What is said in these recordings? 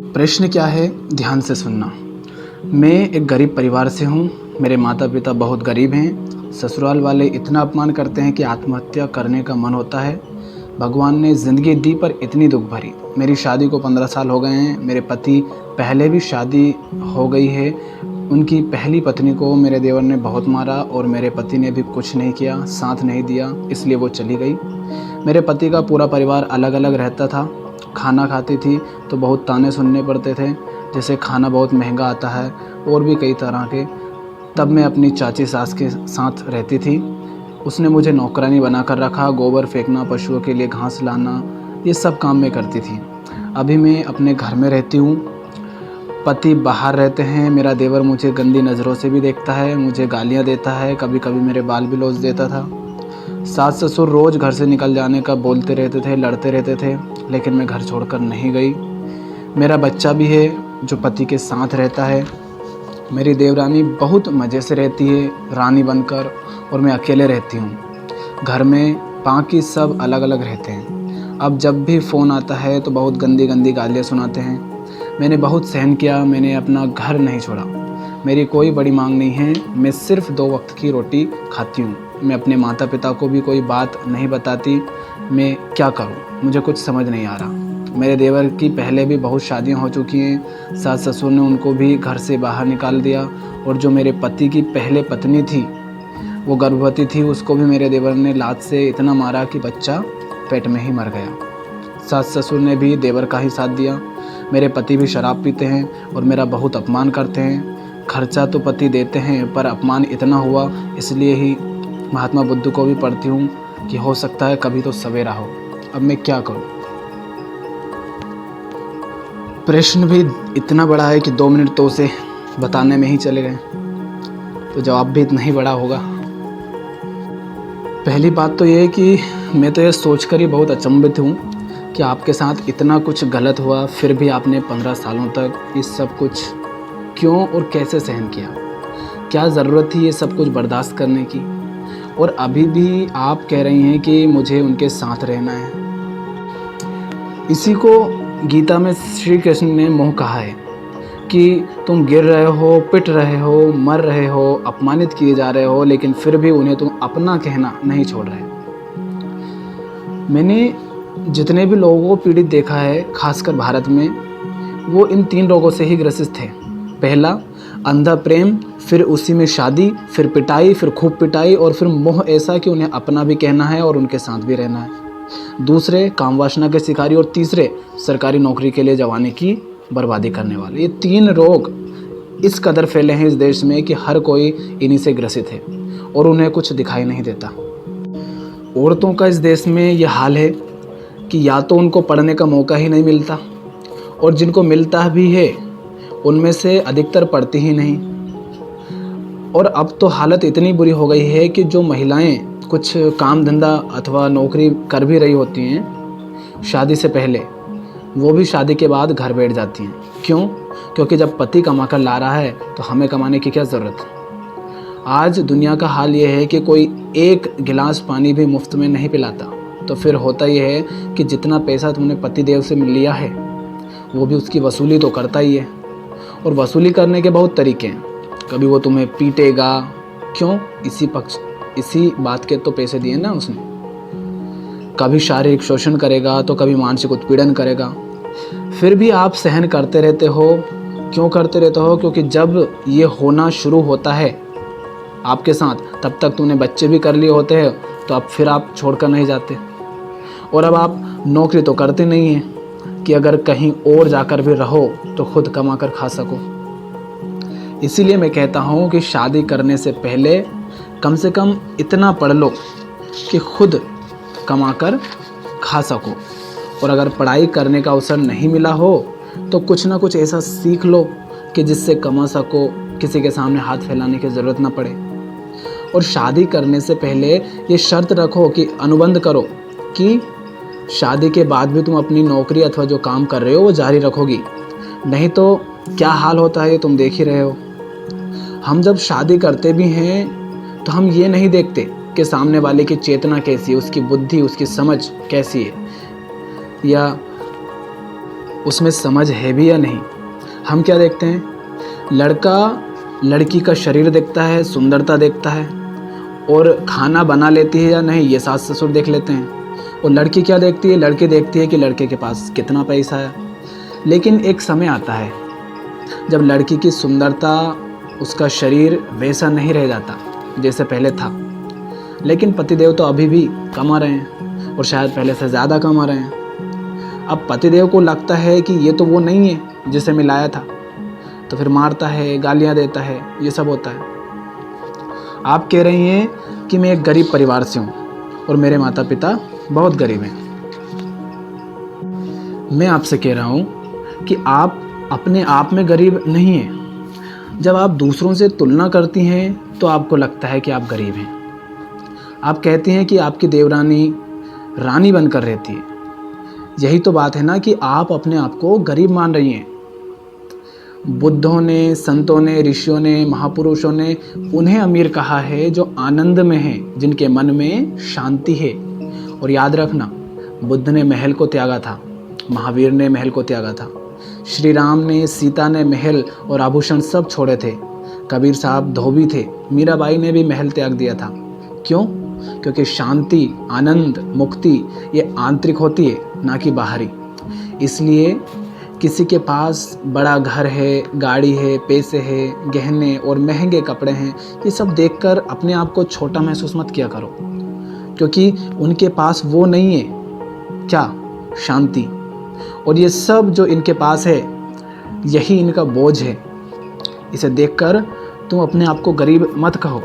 प्रश्न क्या है, ध्यान से सुनना। मैं एक गरीब परिवार से हूँ। मेरे माता पिता बहुत गरीब हैं। ससुराल वाले इतना अपमान करते हैं कि आत्महत्या करने का मन होता है। भगवान ने ज़िंदगी दी पर इतनी दुख भरी। मेरी शादी को 15 साल हो गए हैं। मेरे पति पहले भी शादी हो गई है। उनकी पहली पत्नी को मेरे देवर ने बहुत मारा और मेरे पति ने भी कुछ नहीं किया, साथ नहीं दिया, इसलिए वो चली गई। मेरे पति का पूरा परिवार अलग अलग रहता था। खाना खाती थी तो बहुत ताने सुनने पड़ते थे, जैसे खाना बहुत महंगा आता है और भी कई तरह के। तब मैं अपनी चाची सास के साथ रहती थी। उसने मुझे नौकरानी बना कर रखा। गोबर फेंकना, पशुओं के लिए घास लाना, ये सब काम मैं करती थी। अभी मैं अपने घर में रहती हूँ। पति बाहर रहते हैं। मेरा देवर मुझे गंदी नज़रों से भी देखता है, मुझे गालियाँ देता है, कभी कभी मेरे बाल भी लौच देता था। सास ससुर रोज़ घर से निकल जाने का बोलते रहते थे, लड़ते रहते थे, लेकिन मैं घर छोड़कर नहीं गई। मेरा बच्चा भी है जो पति के साथ रहता है। मेरी देवरानी बहुत मज़े से रहती है, रानी बनकर, और मैं अकेले रहती हूँ। घर में बाकी सब अलग अलग रहते हैं। अब जब भी फ़ोन आता है तो बहुत गंदी गंदी गालियाँ सुनाते हैं। मैंने बहुत सहन किया, मैंने अपना घर नहीं छोड़ा। मेरी कोई बड़ी मांग नहीं है, मैं सिर्फ़ 2 वक्त की रोटी खाती हूँ। मैं अपने माता पिता को भी कोई बात नहीं बताती। मैं क्या करूँ, मुझे कुछ समझ नहीं आ रहा। मेरे देवर की पहले भी बहुत शादियाँ हो चुकी हैं। सास ससुर ने उनको भी घर से बाहर निकाल दिया, और जो मेरे पति की पहले पत्नी थी वो गर्भवती थी, उसको भी मेरे देवर ने लात से इतना मारा कि बच्चा पेट में ही मर गया। सास ससुर ने भी देवर का ही साथ दिया। मेरे पति भी शराब पीते हैं और मेरा बहुत अपमान करते हैं। खर्चा तो पति देते हैं पर अपमान इतना हुआ, इसलिए ही महात्मा बुद्ध को भी पढ़ती हूँ कि हो सकता है कभी तो सवेरा हो। अब मैं क्या करूँ। प्रश्न भी इतना बड़ा है कि 2 मिनट तो उसे बताने में ही चले गए, तो जवाब भी इतना ही बड़ा होगा। पहली बात तो ये है कि मैं तो ये सोचकर ही बहुत अचंभित हूँ कि आपके साथ इतना कुछ गलत हुआ, फिर भी आपने 15 सालों तक इस सब कुछ क्यों और कैसे सहन किया। क्या ज़रूरत थी ये सब कुछ बर्दाश्त करने की, और अभी भी आप कह रही हैं कि मुझे उनके साथ रहना है। इसी को गीता में श्री कृष्ण ने मोह कहा है कि तुम गिर रहे हो, पिट रहे हो, मर रहे हो, अपमानित किए जा रहे हो, लेकिन फिर भी उन्हें तुम अपना कहना नहीं छोड़ रहे। मैंने जितने भी लोगों को पीड़ित देखा है, खासकर भारत में, वो इन 3 रोगों से ही ग्रसित थे। पहला अंधा प्रेम, फिर उसी में शादी, फिर पिटाई, फिर खूब पिटाई, और फिर मोह ऐसा कि उन्हें अपना भी कहना है और उनके साथ भी रहना है। दूसरे काम वासना के शिकारी, और तीसरे सरकारी नौकरी के लिए जवानी की बर्बादी करने वाले। ये 3 रोग इस कदर फैले हैं इस देश में कि हर कोई इन्हीं से ग्रसित है और उन्हें कुछ दिखाई नहीं देता। औरतों का इस देश में ये हाल है कि या तो उनको पढ़ने का मौका ही नहीं मिलता, और जिनको मिलता भी है उनमें से अधिकतर पढ़ती ही नहीं। और अब तो हालत इतनी बुरी हो गई है कि जो महिलाएं कुछ काम धंधा अथवा नौकरी कर भी रही होती हैं शादी से पहले, वो भी शादी के बाद घर बैठ जाती हैं। क्यों? क्योंकि जब पति कमा कर ला रहा है तो हमें कमाने की क्या ज़रूरत। आज दुनिया का हाल ये है कि कोई एक गिलास पानी भी मुफ्त में नहीं पिलाता। तो फिर होता यह है कि जितना पैसा तुमने पतिदेव से लिया है वो भी उसकी वसूली तो करता ही है, और वसूली करने के बहुत तरीके हैं। कभी वो तुम्हें पीटेगा, क्यों? इसी बात के तो पैसे दिए ना उसने। कभी शारीरिक शोषण करेगा तो कभी मानसिक उत्पीड़न करेगा। फिर भी आप सहन करते रहते हो। क्यों करते रहते हो? क्योंकि जब ये होना शुरू होता है आपके साथ, तब तक तुमने बच्चे भी कर लिए होते हैं, तो अब फिर आप छोड़कर नहीं जाते। और अब आप नौकरी तो करते नहीं हैं कि अगर कहीं और जाकर भी रहो तो खुद कमा कर खा सको। इसीलिए मैं कहता हूँ कि शादी करने से पहले कम से कम इतना पढ़ लो कि खुद कमा कर खा सको, और अगर पढ़ाई करने का अवसर नहीं मिला हो तो कुछ ना कुछ ऐसा सीख लो कि जिससे कमा सको, किसी के सामने हाथ फैलाने की ज़रूरत ना पड़े। और शादी करने से पहले ये शर्त रखो कि अनुबंध करो कि शादी के बाद भी तुम अपनी नौकरी अथवा जो काम कर रहे हो वो जारी रखोगी। नहीं तो क्या हाल होता है ये तुम देख ही रहे हो। हम जब शादी करते भी हैं तो हम ये नहीं देखते कि सामने वाले की चेतना कैसी है, उसकी बुद्धि, उसकी समझ कैसी है, या उसमें समझ है भी या नहीं। हम क्या देखते हैं, लड़का लड़की का शरीर देखता है, सुंदरता देखता है, और खाना बना लेती है या नहीं ये सास ससुर देख लेते हैं। और लड़की क्या देखती है, लड़की देखती है कि लड़के के पास कितना पैसा है। लेकिन एक समय आता है जब लड़की की सुंदरता, उसका शरीर वैसा नहीं रह जाता जैसे पहले था। लेकिन पतिदेव तो अभी भी कमा रहे हैं और शायद पहले से ज़्यादा कमा रहे हैं। अब पतिदेव को लगता है कि ये तो वो नहीं है जिसे मिलाया था, तो फिर मारता है, गालियाँ देता है, ये सब होता है। आप कह रही हैं कि मैं एक गरीब परिवार से हूँ और मेरे माता पिता बहुत गरीब हैं। मैं आपसे कह रहा हूँ कि आप अपने आप में गरीब नहीं हैं। जब आप दूसरों से तुलना करती हैं तो आपको लगता है कि आप गरीब हैं। आप कहती हैं कि आपकी देवरानी रानी बनकर रहती है। यही तो बात है ना कि आप अपने आप को गरीब मान रही हैं। बुद्धों ने, संतों ने, ऋषियों ने, महापुरुषों ने उन्हें अमीर कहा है जो आनंद में हैं, जिनके मन में शांति है। और याद रखना, बुद्ध ने महल को त्यागा था, महावीर ने महल को त्यागा था, श्री राम ने, सीता ने महल और आभूषण सब छोड़े थे, कबीर साहब धोबी थे, मीराबाई ने भी महल त्याग दिया था। क्यों? क्योंकि शांति, आनंद, मुक्ति ये आंतरिक होती है, ना कि बाहरी। इसलिए किसी के पास बड़ा घर है, गाड़ी है, पैसे है, गहने और महंगे कपड़े हैं, ये सब देखकर अपने आप को छोटा महसूस मत किया करो, क्योंकि उनके पास वो नहीं है। क्या? शांति। और ये सब जो इनके पास है यही इनका बोझ है। इसे देखकर तुम अपने आप को गरीब मत कहो।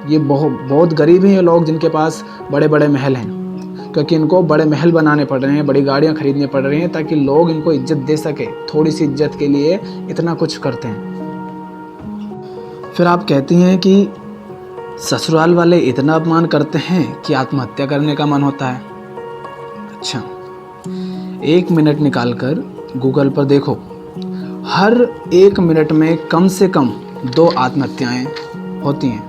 ये बहुत गरीब हैं ये लोग जिनके पास बड़े बड़े महल हैं, क्योंकि इनको बड़े महल बनाने पड़ रहे हैं, बड़ी गाड़ियाँ खरीदनी पड़ रही हैं ताकि लोग इनको इज्जत दे सके। थोड़ी सी इज्जत के लिए इतना कुछ करते हैं। फिर आप कहती हैं कि ससुराल वाले इतना अपमान करते हैं कि आत्महत्या करने का मन होता है। अच्छा, 1 मिनट निकाल कर गूगल पर देखो, हर 1 मिनट में कम से कम 2 आत्महत्याएँ होती हैं।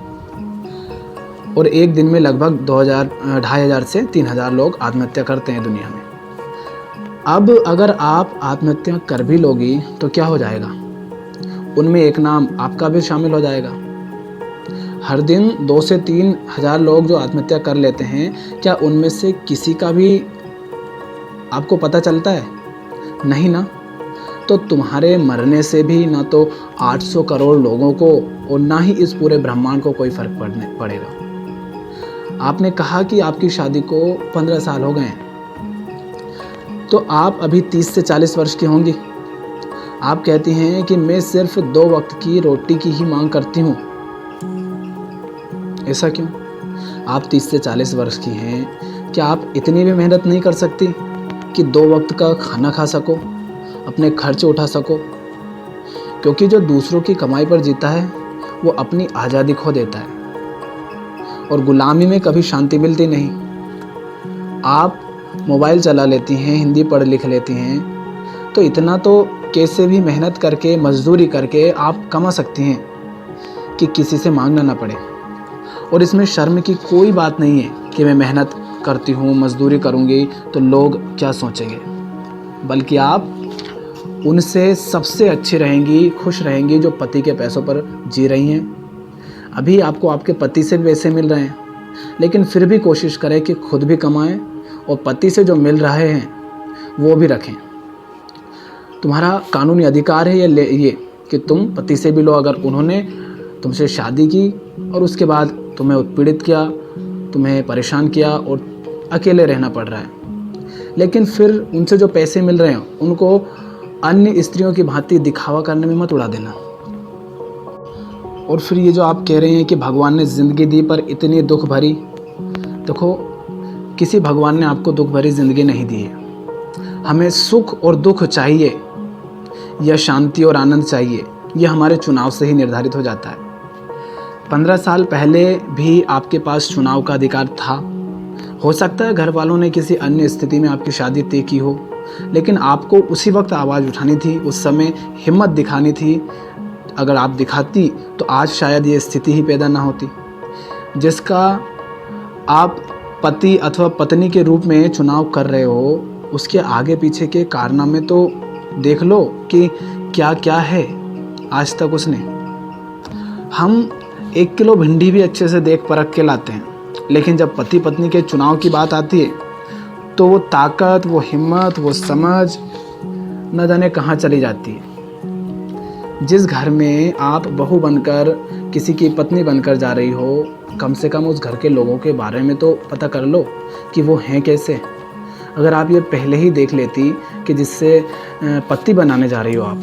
और एक दिन में लगभग 2,500 से 3,000 लोग आत्महत्या करते हैं दुनिया में। अब अगर आप आत्महत्या कर भी लोगी तो क्या हो जाएगा? उनमें एक नाम आपका भी शामिल हो जाएगा। हर दिन 2 से 3,000 लोग जो आत्महत्या कर लेते हैं, क्या उनमें से किसी का भी आपको पता चलता है? नहीं ना। तो तुम्हारे मरने से भी ना तो 800 करोड़ लोगों को और ना ही इस पूरे ब्रह्मांड को कोई फर्क पड़ेगा। आपने कहा कि आपकी शादी को 15 साल हो गए हैं, तो आप अभी 30 से 40 वर्ष की होंगी। आप कहती हैं कि मैं सिर्फ 2 वक्त की रोटी की ही मांग करती हूँ। ऐसा क्यों? आप 30 से 40 वर्ष की हैं, क्या आप इतनी भी मेहनत नहीं कर सकती कि 2 वक्त का खाना खा सको, अपने खर्च उठा सको? क्योंकि जो दूसरों की कमाई पर जीता है वो अपनी आज़ादी खो देता है, और गुलामी में कभी शांति मिलती नहीं। आप मोबाइल चला लेती हैं, हिंदी पढ़ लिख लेती हैं, तो इतना तो कैसे भी मेहनत करके, मजदूरी करके आप कमा सकती हैं कि किसी से मांगना ना पड़े। और इसमें शर्म की कोई बात नहीं है कि मैं मेहनत करती हूँ, मजदूरी करूँगी तो लोग क्या सोचेंगे, बल्कि आप उनसे सबसे अच्छी रहेंगी, खुश रहेंगी जो पति के पैसों पर जी रही हैं। अभी आपको आपके पति से भी पैसे मिल रहे हैं, लेकिन फिर भी कोशिश करें कि खुद भी कमाएं और पति से जो मिल रहे हैं वो भी रखें। तुम्हारा कानूनी अधिकार है ये कि तुम पति से भी लो। अगर उन्होंने तुमसे शादी की और उसके बाद तुम्हें उत्पीड़ित किया, तुम्हें परेशान किया और अकेले रहना पड़ रहा है, लेकिन फिर उनसे जो पैसे मिल रहे हैं उनको अन्य स्त्रियों की भांति दिखावा करने में मत उड़ा देना। और फिर ये जो आप कह रहे हैं कि भगवान ने ज़िंदगी दी पर इतनी दुख भरी, देखो किसी भगवान ने आपको दुख भरी ज़िंदगी नहीं दी है। हमें सुख और दुख चाहिए या शांति और आनंद चाहिए, ये हमारे चुनाव से ही निर्धारित हो जाता है। 15 साल पहले भी आपके पास चुनाव का अधिकार था। हो सकता है घर वालों ने किसी अन्य स्थिति में आपकी शादी तय की हो, लेकिन आपको उसी वक्त आवाज़ उठानी थी, उस समय हिम्मत दिखानी थी। अगर आप दिखाती तो आज शायद ये स्थिति ही पैदा ना होती। जिसका आप पति अथवा पत्नी के रूप में चुनाव कर रहे हो, उसके आगे पीछे के कारनामे तो देख लो कि क्या क्या है आज तक उसने। हम 1 किलो भिंडी भी अच्छे से देख परख के लाते हैं, लेकिन जब पति पत्नी के चुनाव की बात आती है तो वो ताकत, वो हिम्मत, वो समझ न जाने कहाँ चली जाती है। जिस घर में आप बहू बनकर किसी की पत्नी बनकर जा रही हो, कम से कम उस घर के लोगों के बारे में तो पता कर लो कि वो हैं कैसे। अगर आप ये पहले ही देख लेती कि जिससे पति बनाने जा रही हो आप,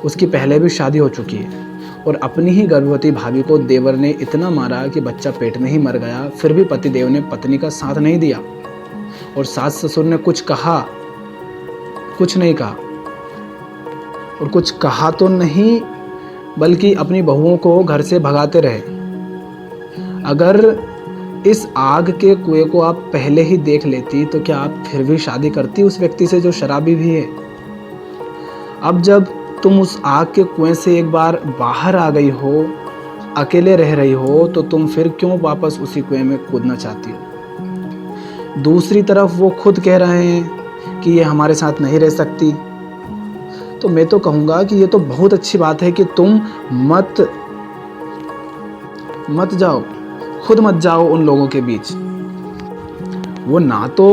उसकी पहले भी शादी हो चुकी है और अपनी ही गर्भवती भाभी को देवर ने इतना मारा कि बच्चा पेट में ही मर गया, फिर भी पति देव ने पत्नी का साथ नहीं दिया और सास ससुर ने कुछ नहीं कहा। और कुछ कहा तो नहीं, बल्कि अपनी बहुओं को घर से भगाते रहे। अगर इस आग के कुएं को आप पहले ही देख लेती तो क्या आप फिर भी शादी करती उस व्यक्ति से जो शराबी भी है? अब जब तुम उस आग के कुएं से एक बार बाहर आ गई हो, अकेले रह रही हो, तो तुम फिर क्यों वापस उसी कुएं में कूदना चाहती हो? दूसरी तरफ वो खुद कह रहे हैं कि ये हमारे साथ नहीं रह सकती। तो मैं तो कहूँगा कि ये तो बहुत अच्छी बात है कि तुम मत जाओ, खुद मत जाओ उन लोगों के बीच। वो ना तो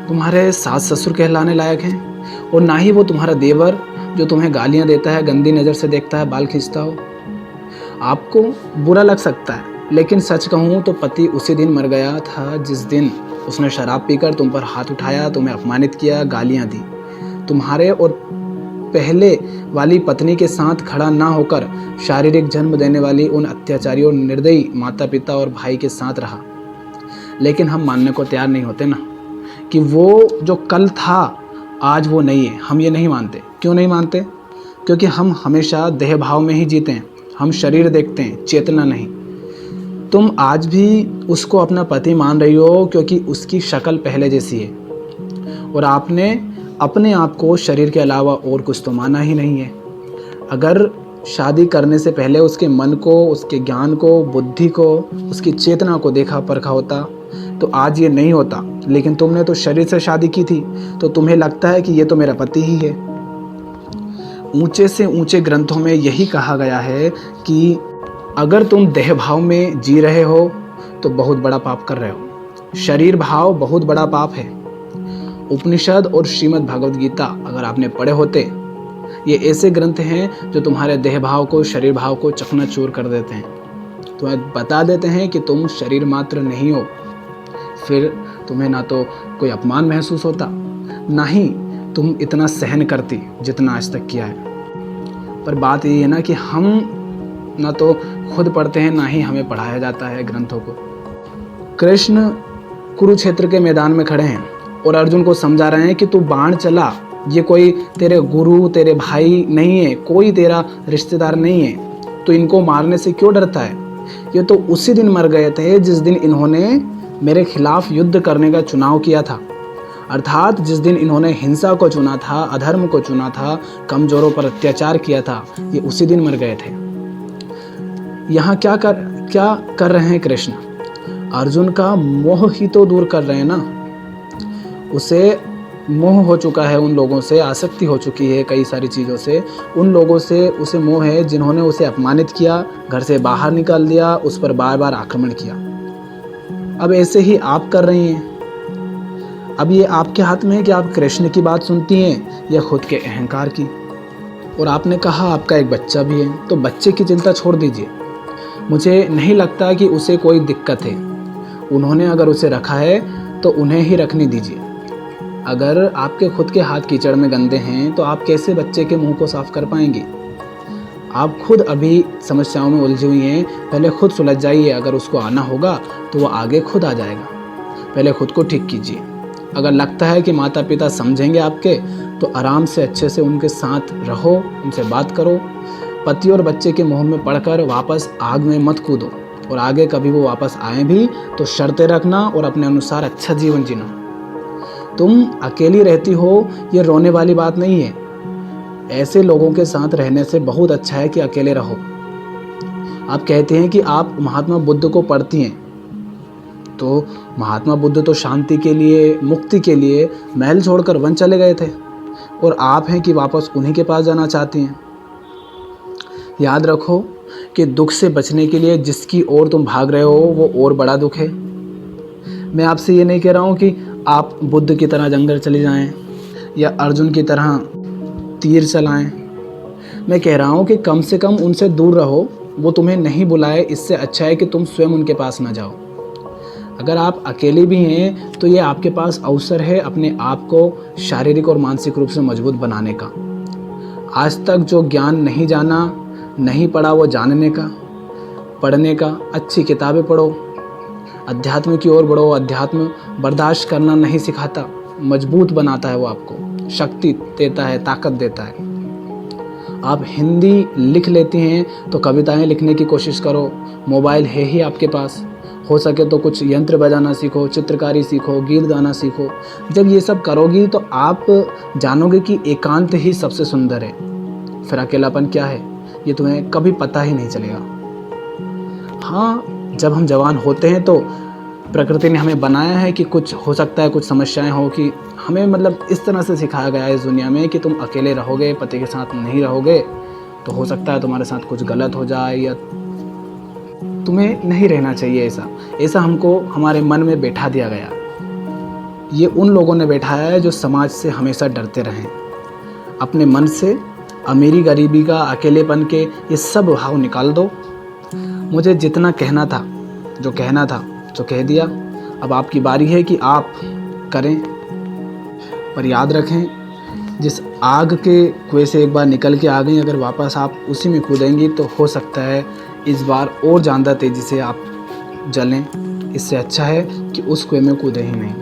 तुम्हारे सास ससुर कहलाने लायक हैं और ना ही वो तुम्हारा देवर जो तुम्हें गालियां देता है, गंदी नज़र से देखता है, बाल खींचता हो। आपको बुरा लग सकता है, लेकिन सच कहूँ तो पति उसी दिन मर गया था जिस दिन उसने शराब पीकर तुम पर हाथ उठाया, तुम्हें अपमानित किया, गालियां दी। तुम्हारे और पहले वाली पत्नी के साथ खड़ा ना होकर शारीरिक जन्म देने वाली उन अत्याचारी और निर्दयी माता पिता और भाई के साथ रहा। लेकिन हम मानने को तैयार नहीं होते ना कि वो जो कल था आज वो नहीं है। हम ये नहीं मानते। क्यों नहीं मानते? क्योंकि हम हमेशा देह भाव में ही जीते हैं। हम शरीर देखते हैं, चेतना नहीं। तुम आज भी उसको अपना पति मान रही हो क्योंकि उसकी शक्ल पहले जैसी है और आपने अपने आप को शरीर के अलावा और कुछ तो माना ही नहीं है। अगर शादी करने से पहले उसके मन को, उसके ज्ञान को, बुद्धि को, उसकी चेतना को देखा परखा होता तो आज ये नहीं होता। लेकिन तुमने तो शरीर से शादी की थी, तो तुम्हें लगता है कि ये तो मेरा पति ही है। ऊंचे से ऊंचे ग्रंथों में यही कहा गया है कि अगर तुम देह भाव में जी रहे हो तो बहुत बड़ा पाप कर रहे हो। शरीर भाव बहुत बड़ा पाप है। उपनिषद और श्रीमद् भागवत गीता अगर आपने पढ़े होते, ये ऐसे ग्रंथ हैं जो तुम्हारे देह भाव को, शरीर भाव को चकनाचूर कर देते हैं। तुम्हें बता देते हैं कि तुम शरीर मात्र नहीं हो। फिर तुम्हें ना तो कोई अपमान महसूस होता, ना ही तुम इतना सहन करती जितना आज तक किया है। पर बात ये है ना कि हम ना तो खुद पढ़ते हैं, ना ही हमें पढ़ाया जाता है ग्रंथों को। कृष्ण कुरुक्षेत्र के मैदान में खड़े हैं और अर्जुन को समझा रहे हैं कि तू बाण चला, ये कोई तेरे गुरु, तेरे भाई नहीं है, कोई तेरा रिश्तेदार नहीं है, तो इनको मारने से क्यों डरता है? ये तो उसी दिन मर गए थे जिस दिन इन्होंने मेरे खिलाफ युद्ध करने का चुनाव किया था। अर्थात जिस दिन इन्होंने हिंसा को चुना था, अधर्म को चुना था, कमजोरों पर अत्याचार किया था, ये उसी दिन मर गए थे। यहाँ क्या कर रहे हैं कृष्ण? अर्जुन का मोह ही तो दूर कर रहे हैं ना। उसे मोह हो चुका है उन लोगों से, आसक्ति हो चुकी है कई सारी चीज़ों से। उन लोगों से उसे मोह है जिन्होंने उसे अपमानित किया, घर से बाहर निकाल दिया, उस पर बार बार आक्रमण किया। अब ऐसे ही आप कर रही हैं। अब ये आपके हाथ में है कि आप कृष्ण की बात सुनती हैं या खुद के अहंकार की। और आपने कहा आपका एक बच्चा भी है, तो बच्चे की चिंता छोड़ दीजिए। मुझे नहीं लगता कि उसे कोई दिक्कत है। उन्होंने अगर उसे रखा है तो उन्हें ही रखने दीजिए। अगर आपके खुद के हाथ कीचड़ में गंदे हैं तो आप कैसे बच्चे के मुंह को साफ कर पाएंगे? आप खुद अभी समस्याओं में उलझी हुई हैं, पहले खुद सुलझ जाइए। अगर उसको आना होगा तो वो आगे खुद आ जाएगा। पहले खुद को ठीक कीजिए। अगर लगता है कि माता पिता समझेंगे आपके, तो आराम से अच्छे से उनके साथ रहो, उनसे बात करो। पति और बच्चे के मुंह में पड़कर वापस आग में मत कूदो। और आगे कभी वो वापस आए भी तो शर्तें रखना और अपने अनुसार अच्छा जीवन जीना। तुम अकेली रहती हो, ये रोने वाली बात नहीं है। ऐसे लोगों के साथ रहने से बहुत अच्छा है कि अकेले रहो। आप कहते हैं कि आप महात्मा बुद्ध को पढ़ती हैं, तो महात्मा बुद्ध तो शांति के लिए, मुक्ति के लिए महल छोड़कर वन चले गए थे। और आप हैं कि वापस उन्हीं के पास जाना चाहती हैं। याद रखो कि दुख से बचने के लिए जिसकी ओर तुम भाग रहे हो वो और बड़ा दुख है। मैं आपसे ये नहीं कह रहा हूँ कि आप बुद्ध की तरह जंगल चले जाएं या अर्जुन की तरह तीर चलाएं। मैं कह रहा हूँ कि कम से कम उनसे दूर रहो, वो तुम्हें नहीं बुलाए, इससे अच्छा है कि तुम स्वयं उनके पास ना जाओ। अगर आप अकेले भी हैं तो ये आपके पास अवसर है अपने आप को शारीरिक और मानसिक रूप से मजबूत बनाने का। आज तक जो ज्ञान नहीं जाना, नहीं पढ़ा, वो जानने का, पढ़ने का। अच्छी किताबें पढ़ो, अध्यात्म की ओर बढ़ो। अध्यात्म बर्दाश्त करना नहीं सिखाता, मजबूत बनाता है। वो आपको शक्ति देता है, ताकत देता है। आप हिंदी लिख लेती हैं तो कविताएं लिखने की कोशिश करो। मोबाइल है ही आपके पास, हो सके तो कुछ यंत्र बजाना सीखो, चित्रकारी सीखो, गीत गाना सीखो। जब ये सब करोगी तो आप जानोगे कि एकांत ही सबसे सुंदर है। फिर अकेलापन क्या है ये तुम्हें कभी पता ही नहीं चलेगा। हाँ, जब हम जवान होते हैं तो प्रकृति ने हमें बनाया है कि कुछ हो सकता है, कुछ समस्याएं हो, कि हमें मतलब इस तरह से सिखाया गया है इस दुनिया में कि तुम अकेले रहोगे, पति के साथ नहीं रहोगे तो हो सकता है तुम्हारे साथ कुछ गलत हो जाए या तुम्हें नहीं रहना चाहिए। ऐसा हमको हमारे मन में बैठा दिया गया। ये उन लोगों ने बैठाया है जो समाज से हमेशा डरते रहें। अपने मन से अमीरी गरीबी का, अकेलेपन के ये सब भाव निकाल दो। मुझे जितना कहना था, जो कहना था, जो कह दिया। अब आपकी बारी है कि आप करें। पर याद रखें, जिस आग के कुएं से एक बार निकल के आ गई, अगर वापस आप उसी में कूदेंगी तो हो सकता है इस बार और ज़्यादा तेज़ी से आप जलें। इससे अच्छा है कि उस कुएं में कूदें ही नहीं।